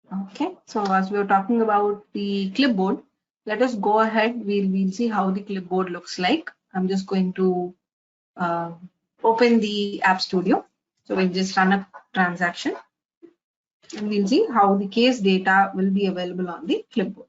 Okay, so as we were talking about the clipboard, let us go ahead. We'll see how the clipboard looks like. I'm just going to open the App Studio. So we'll just run a transaction and we'll see how the case data will be available on the clipboard.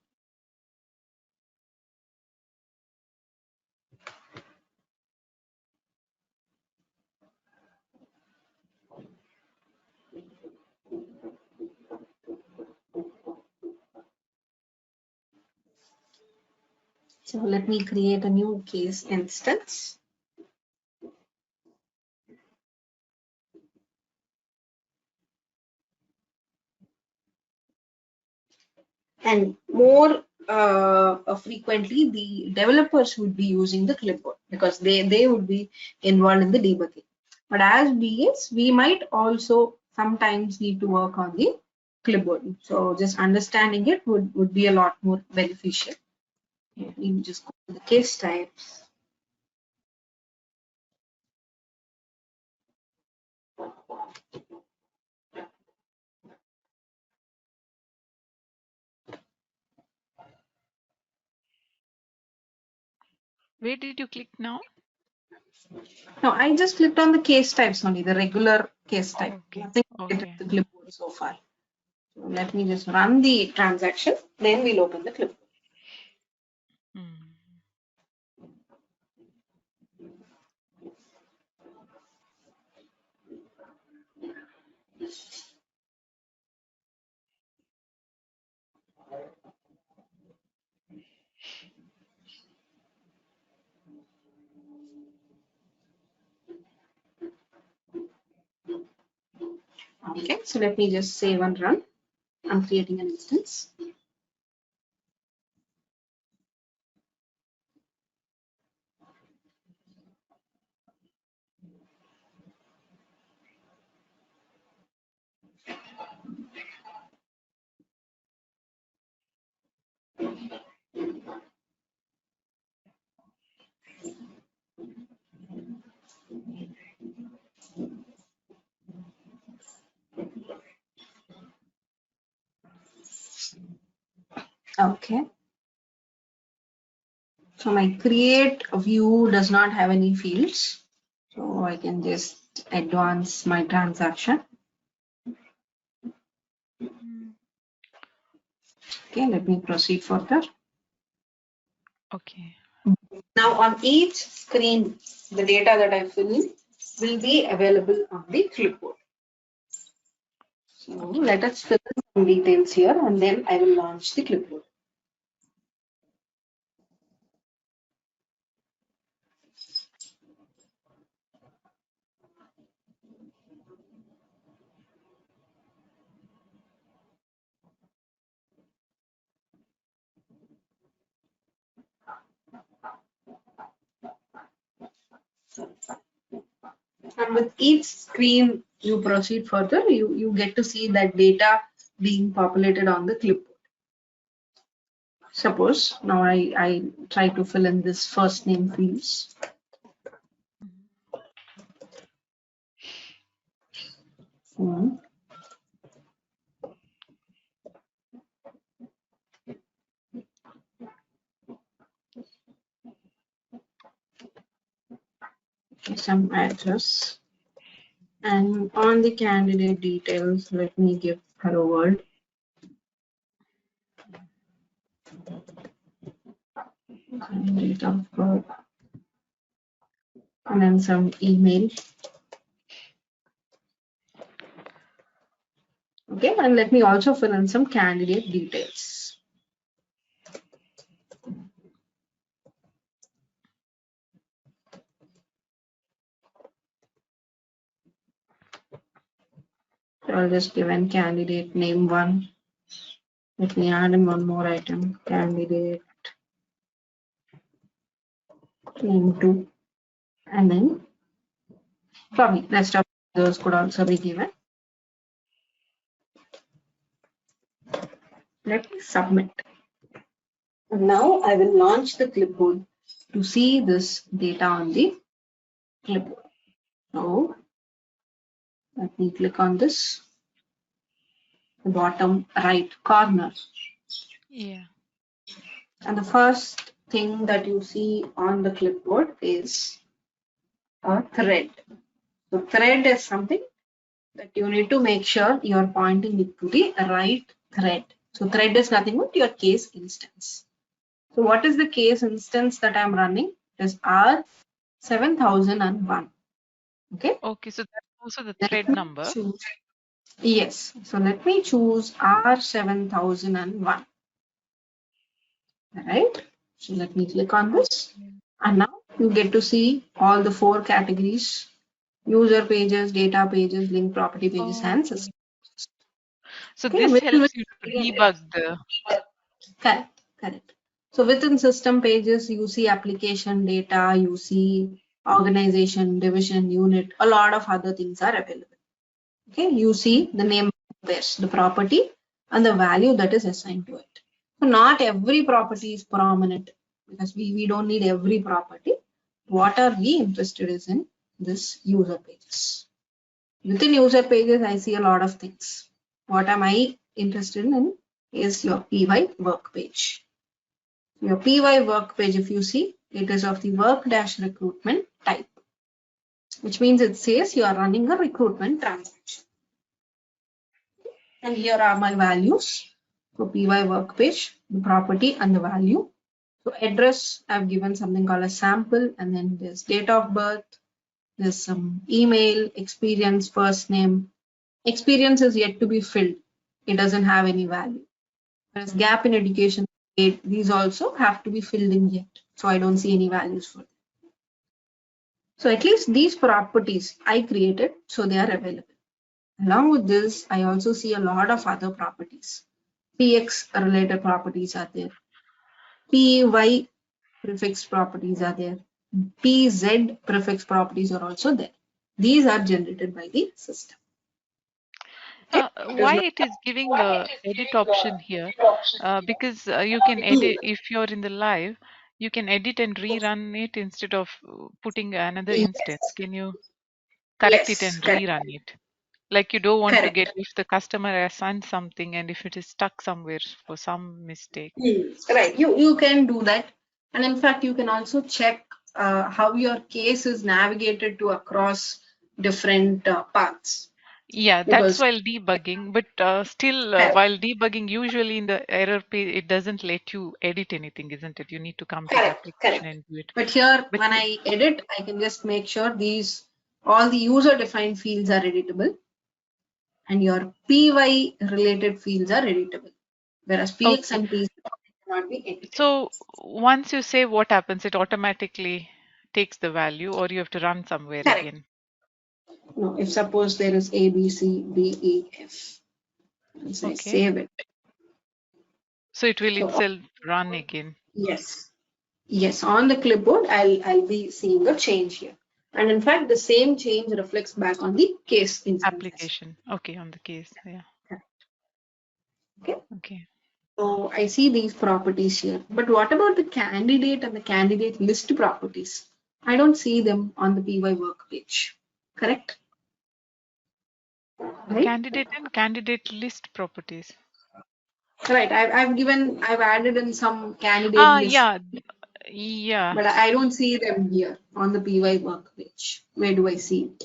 So let me create a new case instance. And more frequently, the developers would be using the clipboard because they would be involved in the debugging. But as BAs, we might also sometimes need to work on the clipboard. So just understanding it would be a lot more beneficial. Let me just go to the case types. Where did you click now? No, I just clicked on the case types only, the regular case type. Okay. Nothing related to the clipboard so far. So let me just run the transaction, then we'll open the clipboard. Okay, so let me just save and run. I'm creating an instance. Okay. So my create view does not have any fields. So I can just advance my transaction. Okay, let me proceed further. Okay. Now on each screen, the data that I fill in will be available on the clipboard. So let us fill in some details here and then I will launch the clipboard. And with each screen you proceed further, you get to see that data being populated on the clipboard. Suppose now I try to fill in this first name fields. Some address. And on the candidate details, let me give hello world. Date of birth. And then some email. Okay, and let me also fill in some candidate details. So I'll just give an candidate name 1. Let me add in one more item, candidate name 2. And then probably rest of those could also be given. Let me submit. And now I will launch the clipboard to see this data on the clipboard. So let me click on this. the bottom right corner. Yeah. And the first thing that you see on the clipboard is a thread. So thread is something that you need to make sure you're pointing it to the right thread. So thread is nothing but your case instance. So what is the case instance that I'm running? It is R7001. Okay. Okay, so that's also the Let thread me number. choose. Yes. So let me choose R7001. All right. So let me click on this. Okay. And now you get to see all the 4 categories: user pages, data pages, link property pages, and Okay. system. So Okay, this within helps you to debug the. correct, correct. So within system pages, you see application data, you see organization, division, unit, a lot of other things are available. Okay, you see the name of this, the property, and the value that is assigned to it. So not every property is prominent because we don't need every property. What are we interested is in this user pages. Within user pages, I see a lot of things. What am I interested in is your PY work page. Your PY work page, if you see, it is of the work-recruitment type, which means it says you are running a recruitment transaction. And here are my values for PY work page, the property and the value. So address, I've given something called a sample, and then there's date of birth, there's some email, experience, first name. Experience is yet to be filled. It doesn't have any value. Whereas gap in education, these also have to be filled in yet. So I don't see any values for them. So at least these properties I created, so they are available. Along with this, I also see a lot of other properties. PX related properties are there. PY prefix properties are there. PZ prefix properties are also there. These are generated by the system. Why it is giving a edit option here? Because you can edit if you're in the live, you can edit and rerun it instead of putting another instance. Yes, Can you correct it yes, and correct, rerun it? Like you don't want to get correct. if the customer assigned something and if it is stuck somewhere for some mistake. Right, you can do that, and in fact, you can also check how your case is navigated to across different paths Yeah, that's because while debugging, but still, correct, while debugging, usually in the error page, it doesn't let you edit anything, isn't it? You need to come to the correct, application correct. and do it. But here, But when I edit, I can just make sure these all the user-defined fields are editable, and your PY related fields are editable, whereas PX okay, and PZ cannot be edited. so once you save, what happens? It automatically takes the value, or you have to run somewhere Correct. again. No, if suppose there is A, B, C, D, E, F, once I Okay, save it. so it will So itself run again. yes, yes, on the clipboard, I'll be seeing a change here. And in fact, the same change reflects back on the case instance as Application. Okay, on the case. Yeah. well. Okay. Okay. So I see these properties here. But what about the candidate and the candidate list properties? I don't see them on the PY work page. Correct? Right? Candidate and candidate list properties. Right. I've added in some candidate Ah, list, yeah, yeah. but I don't see them here on the PY work page. Where do I see it?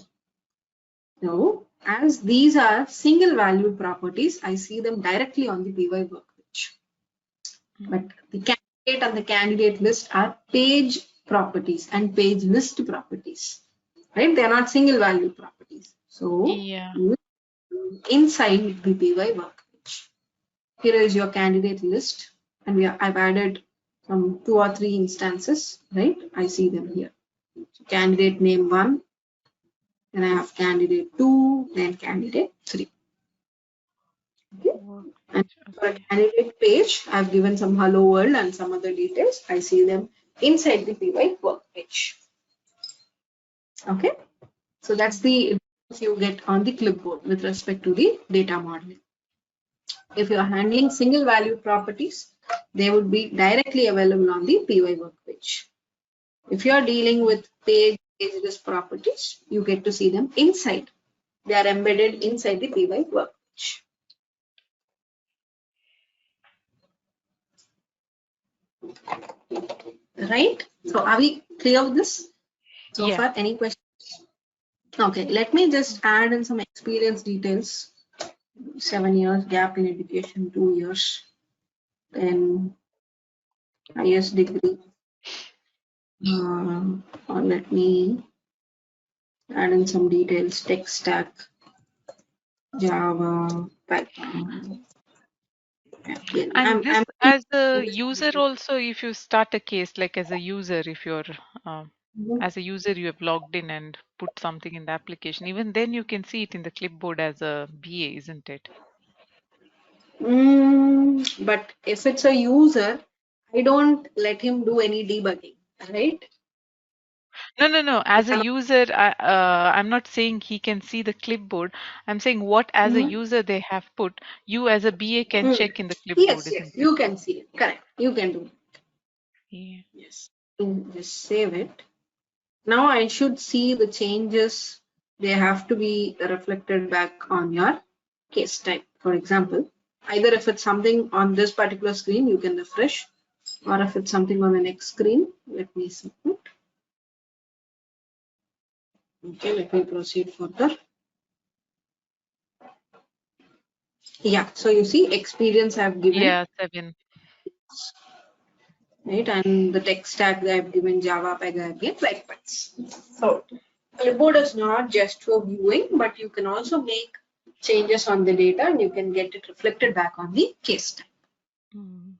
No, as these are single valued properties, I see them directly on the PY workbench. But the candidate and the candidate list are page properties and page list properties, right? They are not single valued properties. So Yeah. inside the PY workbench, here is your candidate list, and I've added some 2 or 3 instances, right? I see them here. So candidate name 1, then I have candidate 2, then candidate 3. Okay. And Workbench. for a Okay. candidate page, I've given some hello world and some other details. I see them inside the PY work page. Okay. So that's the you get on the clipboard with respect to the data modeling. If you are handling single value properties, they would be directly available on the PY work page. If you are dealing with page list properties, you get to see them inside. They are embedded inside the PY work page. Right? So are we clear with this? So Yeah. far, any questions? Okay, let me just add in some experience details. 7 years gap in education, 2 years, then highest degree. Or let me add in some details. Tech stack, Java, Python. Again, And this, I'm as a user also, if you start a case, like as a user, if you're uh, as a user, you have logged in and put something in the application, even then you can see it in the clipboard as a BA, isn't it? But if it's a user, I don't let him do any debugging, right? No, no, no. As a user, I'm not saying he can see the clipboard. I'm saying what as a Mhm. user they have put, you as a BA can check in the clipboard, Yes, yes, isn't it? you can see it. Correct. You can do it. Yeah. Yes. Just save it. Now I should see the changes. They have to be reflected back on your case type. For example, either if it's something on this particular screen, you can refresh, or if it's something on the next screen, let me submit. Okay, let me proceed further. Yeah, so you see experience I've given, Yeah, 7. right? And the tech stack that I've given Java, Pega again, likewise. So clipboard is not just for viewing, but you can also make changes on the data and you can get it reflected back on the case type. Mm.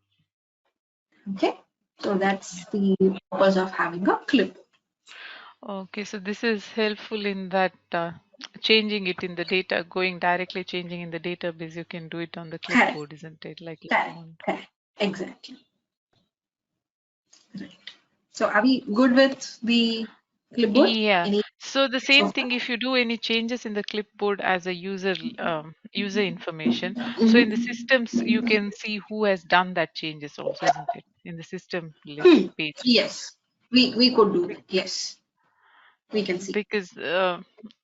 Okay, so Yeah. that's the purpose of having a clipboard. Okay, so this is helpful in that changing it in the data, going directly changing in the database, you can do it on the Correct, clipboard, isn't it? Like if you correct, want. correct. Exactly. Right. So are we good with the clipboard? Yeah. Any So the so same far? thing if you do any changes in the clipboard as a user user information. So in the Mhm. systems you can see who has done that changes also, isn't it? In the system list page. Yes, we could do that. Yes, we can see. Because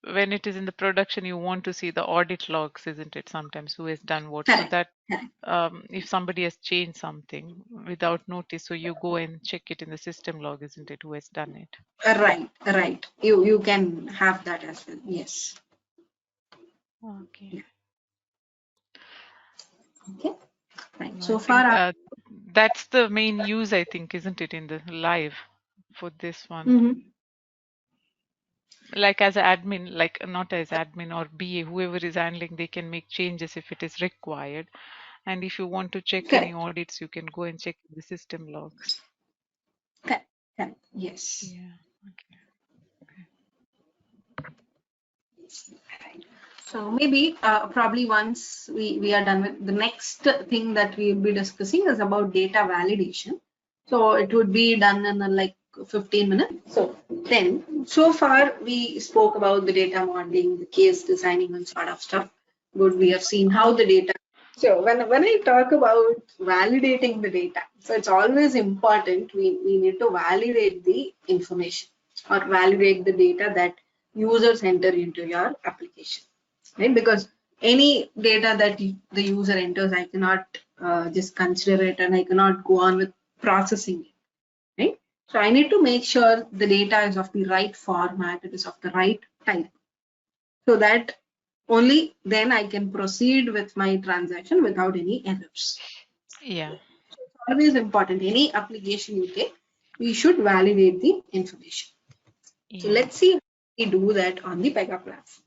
when it is in the production, you want to see the audit logs, isn't it? Sometimes who has done what, so Correct, that correct. if somebody has changed something without notice, so you go and check it in the system log, isn't it? Who has done it? Right, right. You can have that as well. Yes. Okay. Yeah. Okay. Right. No, I So think far, that's the main use, I think, isn't it, in the live for this one? mhm. Like as an admin, like not as admin or BA, whoever is handling, they can make changes if it is required. And if you want to check any Correct, audits, you can go and check the system logs. correct, correct. Yes. Yeah. Okay. Right. So maybe probably once we are done with the next thing that we will be discussing is about data validation. So it would be done in like 15 minutes. So then so far we spoke about the data modeling, the case designing and sort of stuff. Good, we have seen how the data. So when I talk about validating the data, so it's always important we need to validate the information or validate the data that users enter into your application, right? Because any data that the user enters, I cannot just consider it and I cannot go on with processing it, right? So I need to make sure the data is of the right format, it is of the right type, so that only then I can proceed with my transaction without any errors. Yeah. Always important. Any application you take, we should validate the information. So Yeah. let's see how we do that on the Pega platform.